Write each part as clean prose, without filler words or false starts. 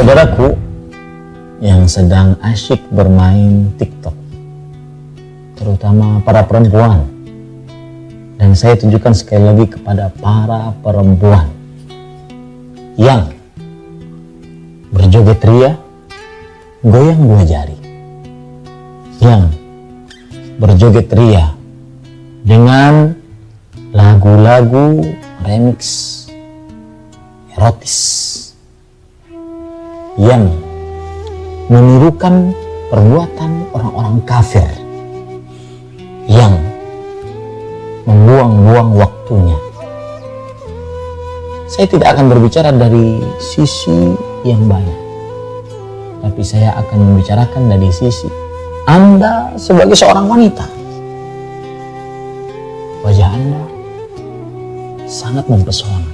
Saudaraku yang sedang asyik bermain TikTok, terutama para perempuan, dan saya tunjukkan sekali lagi kepada para perempuan yang berjoget ria, goyang dua jari, yang berjoget ria dengan lagu-lagu remix erotis, yang menirukan perbuatan orang-orang kafir, yang membuang-buang waktunya. Saya tidak akan berbicara dari sisi yang banyak, tapi saya akan membicarakan dari sisi Anda sebagai seorang wanita. Wajah Anda sangat mempesona.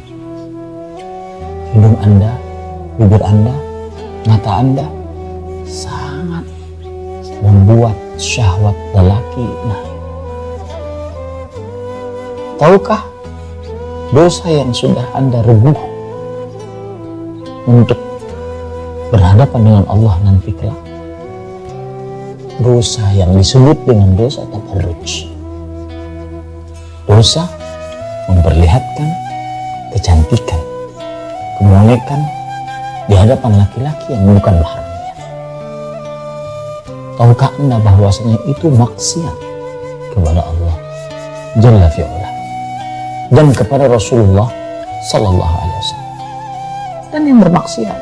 Hidung Anda, bibir Anda, mata Anda sangat membuat syahwat lelaki naik. Tahukah dosa yang sudah Anda reguh untuk berhadapan dengan Allah nanti kelak? Dosa yang disebut dengan dosa tabarruj. Dosa memperlihatkan kecantikan, kemolekan di hadapan laki-laki yang bukan mahramnya. Tahukah Anda bahwasanya itu maksiat kepada Allah Jalla fi'ala dan kepada Rasulullah Sallallahu Alaihi Wasallam? Dan yang bermaksiat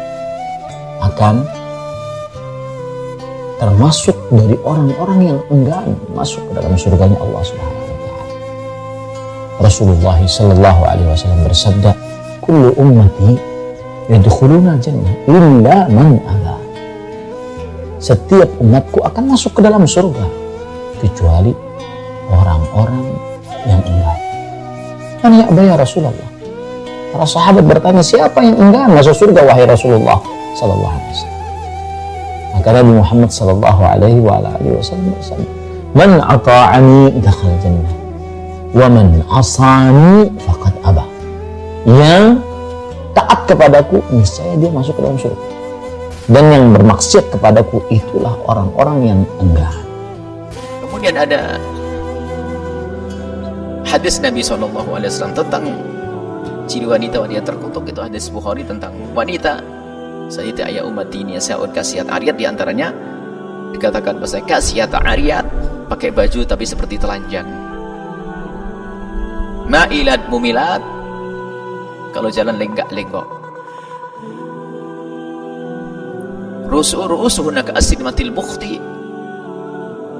akan termasuk dari orang-orang yang enggan masuk ke dalam surganya Allah Subhanahu wa taala. Rasulullah Sallallahu Alaihi Wasallam bersabda, "Kullu ummati yadkhuluna jannah illa man aba." Setiap umatku akan masuk ke dalam surga kecuali orang-orang yang enggan. Man ya'ba ya Rasulullah? Para sahabat bertanya, siapa yang enggan masuk surga wahai Rasulullah sallallahu alaihi wasallam? Maka Nabi Muhammad sallallahu alaihi wasallam bersabda, "Man ata'ani dakhala jannah wa man asani faqad aba." Yang taat kepadaku niscaya dia masuk ke dalam surga, dan yang bermaksiat kepadaku itulah orang-orang yang enggan. Kemudian ada hadis Nabi SAW tentang ciri wanita terkutuk. Itu hadis Bukhari tentang wanita sayyidah ayat umat ini sa'ud kasiat ariyat. Diantaranya dikatakan bahasa kasiat ariyat, pakai baju tapi seperti telanjang, ma'ilat mumilat, kalau jalan lenggak-lenggok, rusuhunna ka'asnimatil bukhti,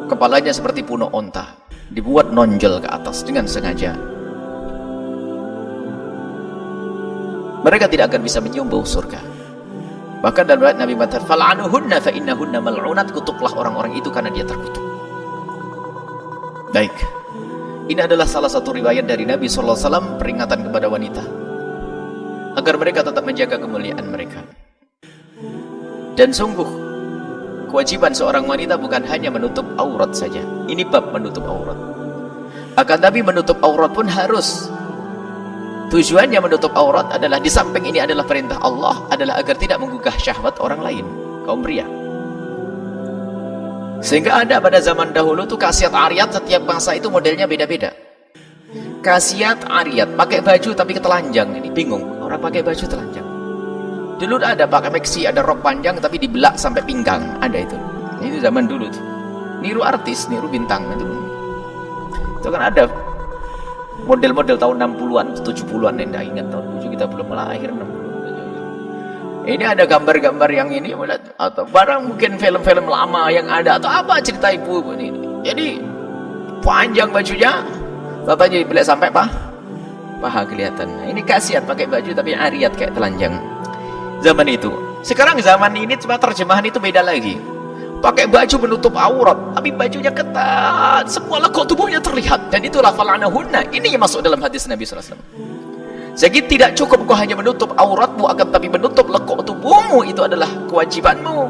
kepalanya seperti puno onta, dibuat nonjol ke atas dengan sengaja. Mereka tidak akan bisa menyium bau surga. Bahkan dalam riwayat Nabi Muhammad, fal'anuhunna fa innahunna mal'unat, kutuklah orang-orang itu karena dia terkutuk. Baik, ini adalah salah satu riwayat dari Nabi SAW, peringatan kepada wanita agar mereka tetap menjaga kemuliaan mereka. Dan sungguh kewajiban seorang wanita bukan hanya menutup aurat saja. Ini bab menutup aurat. Akan tapi menutup aurat pun harus, tujuannya menutup aurat adalah, di samping ini adalah perintah Allah, adalah agar tidak menggugah syahwat orang lain, kaum pria. Sehingga ada pada zaman dahulu tuh kasiat ariyat, setiap bangsa itu modelnya beda-beda. Kasiat ariyat pakai baju tapi ketelanjang, ini bingung orang pakai baju telanjang. Dulu ada pakai maxi, ada rok panjang tapi dibelak sampai pinggang, ada itu. Itu zaman dulu tuh. Niru artis, niru bintang itu. Itu kan ada model-model tahun 60-an, 70-an, tidak ingat tahun 7 kita belum lahir 60. Ini ada gambar-gambar yang ini, atau barang mungkin film-film lama yang ada, atau apa cerita ibu ini. Jadi panjang bajunya, tatanya dibelak sampai paha kelihatan. Nah, ini kasiat pakai baju tapi ariyat kayak telanjang. Zaman itu. Sekarang zaman ini cuma terjemahan itu beda lagi. Pakai baju menutup aurat, tapi bajunya ketat, semua lekuk tubuhnya terlihat. Dan itulah fal'anahunna. Ini yang masuk dalam hadis Nabi SAW. Jadi tidak cukup kau hanya menutup auratmu, akan tapi menutup lekuk tubuhmu, itu adalah kewajibanmu.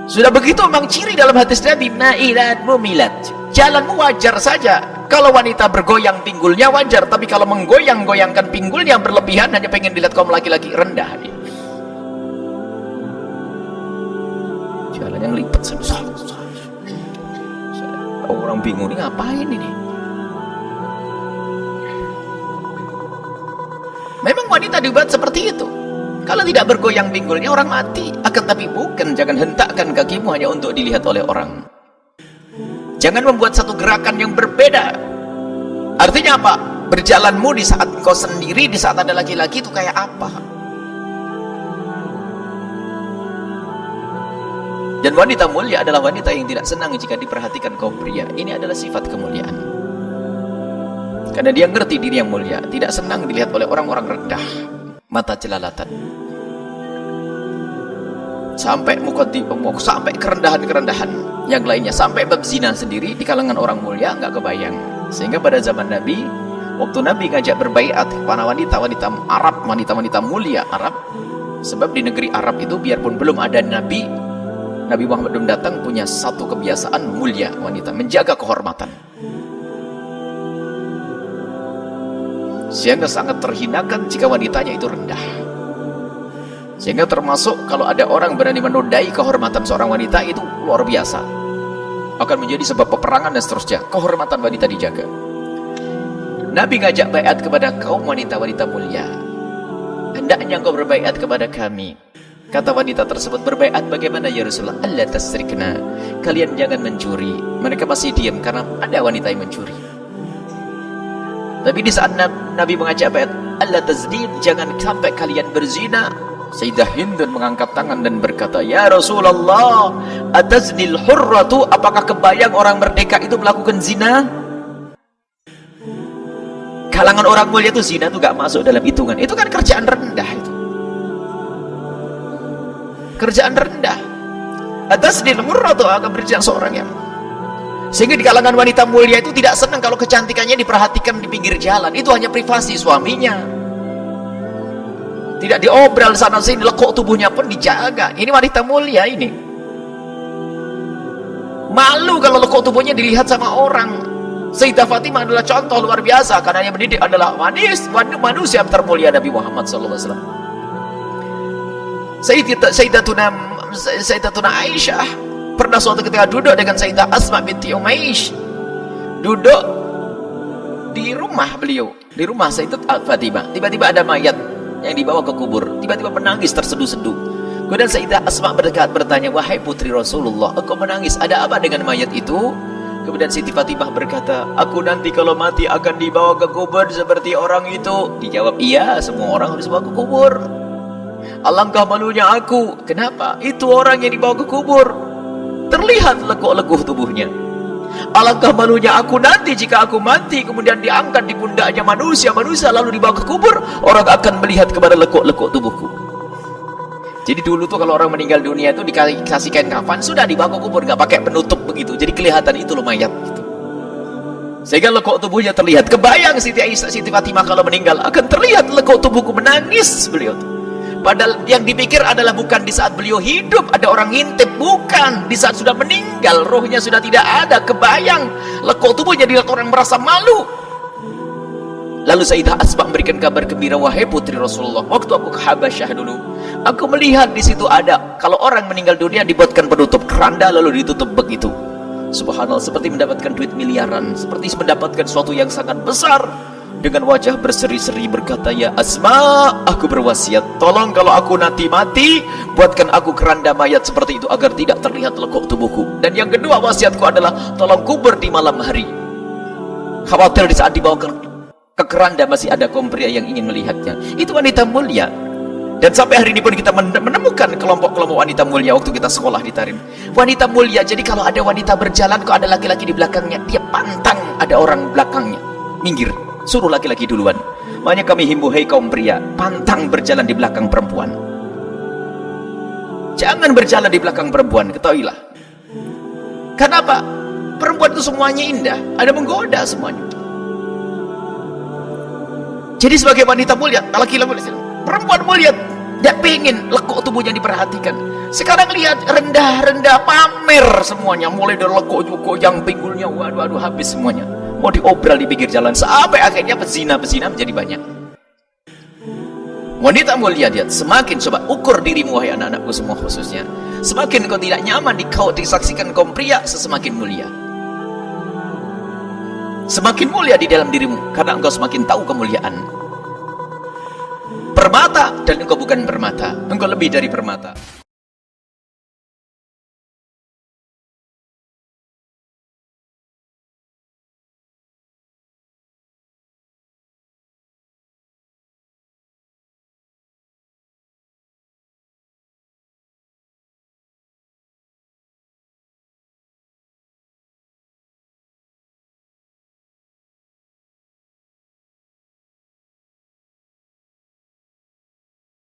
Sudah begitu memang ciri dalam hadis Nabi, ma'ilat mumilat. Jalanmu wajar saja. Kalau wanita bergoyang pinggulnya wajar, tapi kalau menggoyang-goyangkan pinggulnya berlebihan, hanya pengen dilihat kaum laki-laki, rendah dia. yang lipat. Orang bingung, ini ngapain ini? Memang wanita dibuat seperti itu. Kalau tidak bergoyang pinggulnya orang mati. Akan tapi bukan, jangan hentakkan kakimu hanya untuk dilihat oleh orang. Jangan membuat satu gerakan yang berbeda. Artinya apa? Berjalanmu di saat kau sendiri, di saat ada laki-laki itu kayak apa? Dan wanita mulia adalah wanita yang tidak senang jika diperhatikan kaum pria. Ini adalah sifat kemuliaan. Karena dia ngerti diri yang mulia, tidak senang dilihat oleh orang-orang rendah, mata jelalatan. Sampai sampai kerendahan-kerendahan yang lainnya, sampai bab zina sendiri di kalangan orang mulia nggak kebayang. Sehingga pada zaman Nabi, waktu Nabi ngajak berbaiat kepada wanita-wanita Arab, wanita-wanita mulia Arab, sebab di negeri Arab itu biarpun belum ada Nabi Muhammad belum datang, punya satu kebiasaan mulia wanita, menjaga kehormatan. Sehingga sangat terhinakan jika wanitanya itu rendah. Sehingga termasuk kalau ada orang berani menodai kehormatan seorang wanita, itu luar biasa. Akan menjadi sebab peperangan dan seterusnya. Kehormatan wanita dijaga. Nabi ngajak baiat kepada kaum wanita-wanita mulia. Hendaknya engkau berbaiat kepada kami. Kata wanita tersebut, berbaiat bagaimana ya Rasulullah? Allah tasrikna. Kalian jangan mencuri. Mereka masih diam karena ada wanita yang mencuri. Tapi di saat Nabi mengajak baiat, Allah tazdin, jangan sampai kalian berzina. Sayyidah Hindun mengangkat tangan dan berkata, ya Rasulullah, ataznil hurratu, apakah kebayang orang merdeka itu melakukan zina? Kalangan orang mulia itu zina itu gak masuk dalam hitungan. Itu kan kerjaan rendah itu. Kerjaan rendah. Ataznil hurratu, akan berjalan seorang yang. Sehingga di kalangan wanita mulia itu tidak senang kalau kecantikannya diperhatikan di pinggir jalan. Itu hanya privasi suaminya. Tidak diobral sana sini, lekuk tubuhnya pun dijaga. Ini wanita mulia ini. Malu kalau lekuk tubuhnya dilihat sama orang. Sayyidah Fatimah adalah contoh luar biasa karena yang mendidik adalah manusia termulia Nabi Muhammad SAW. Sayyidatuna Aisyah pernah suatu ketika duduk dengan Sayyidah Asma binti Umaish. Duduk di rumah beliau, di rumah Sayyidah Fatimah. Tiba-tiba ada mayat yang dibawa ke kubur, tiba-tiba menangis terseduh-seduh. Kemudian Sayyidah Asma berdekat bertanya, wahai putri Rasulullah, engkau menangis, ada apa dengan mayat itu? Kemudian Siti Fatimah berkata, aku nanti kalau mati akan dibawa ke kubur seperti orang itu. Dijawab, iya, semua orang harus dibawa ke kubur. Alangkah malunya aku. Kenapa? Itu orang yang dibawa ke kubur, terlihat lekuk-lekuh tubuhnya. Alangkah malunya aku nanti jika aku mati kemudian diangkat di pundaknya manusia lalu dibawa ke kubur, orang akan melihat kepada lekuk-lekuk tubuhku. Jadi dulu tuh kalau orang meninggal dunia itu dikasih kain kafan, sudah dibawa ke kubur, nggak pakai penutup begitu, jadi kelihatan itu loh mayat gitu. Sehingga lekuk tubuhnya terlihat. Kebayang Siti Fatimah kalau meninggal akan terlihat lekuk tubuhku, menangis beliau tuh. Padahal yang dipikir adalah bukan di saat beliau hidup ada orang ngintip, bukan. Di saat sudah meninggal, rohnya sudah tidak ada, kebayang lekuk tubuhnya, dilihat orang merasa malu. Lalu Sayyidah Asma memberikan kabar gembira, wahai putri Rasulullah, waktu aku ke Habasyah dulu, aku melihat di situ ada, kalau orang meninggal dunia dibuatkan penutup keranda lalu ditutup begitu. Subhanallah, seperti mendapatkan duit miliaran, seperti mendapatkan sesuatu yang sangat besar. Dengan wajah berseri-seri berkata, ya Asma, aku berwasiat, tolong kalau aku nanti mati, buatkan aku keranda mayat seperti itu agar tidak terlihat lekuk tubuhku. Dan yang kedua wasiatku adalah, tolong kubur di malam hari. Khawatir di saat dibawa ke keranda masih ada kaum pria yang ingin melihatnya. Itu wanita mulia. Dan sampai hari ini pun kita menemukan kelompok-kelompok wanita mulia waktu kita sekolah di Tarim. Wanita mulia, jadi kalau ada wanita berjalan, kok ada laki-laki di belakangnya, dia pantang ada orang belakangnya, minggir. Suruh laki-laki duluan. Makanya kami himbau, hei kaum pria, pantang berjalan di belakang perempuan. Jangan berjalan di belakang perempuan, ketahuilah. Kenapa? Perempuan itu semuanya indah, ada menggoda semuanya. Jadi sebagai wanita mulia, laki-laki perempuan mulia, tidak pengen lekuk tubuhnya diperhatikan. Sekarang lihat, rendah-rendah, pamer semuanya, mulai dari lekuk juga yang pinggulnya, waduh habis semuanya. Mau diobral di pinggir jalan, sampai akhirnya pezina menjadi banyak. Wanita mulia dia, semakin coba ukur dirimu wahai anak-anakku semua khususnya. Semakin kau tidak nyaman kau disaksikan kaum pria, semakin mulia. Semakin mulia di dalam dirimu karena engkau semakin tahu kemuliaan. Permata dan engkau bukan permata, engkau lebih dari permata.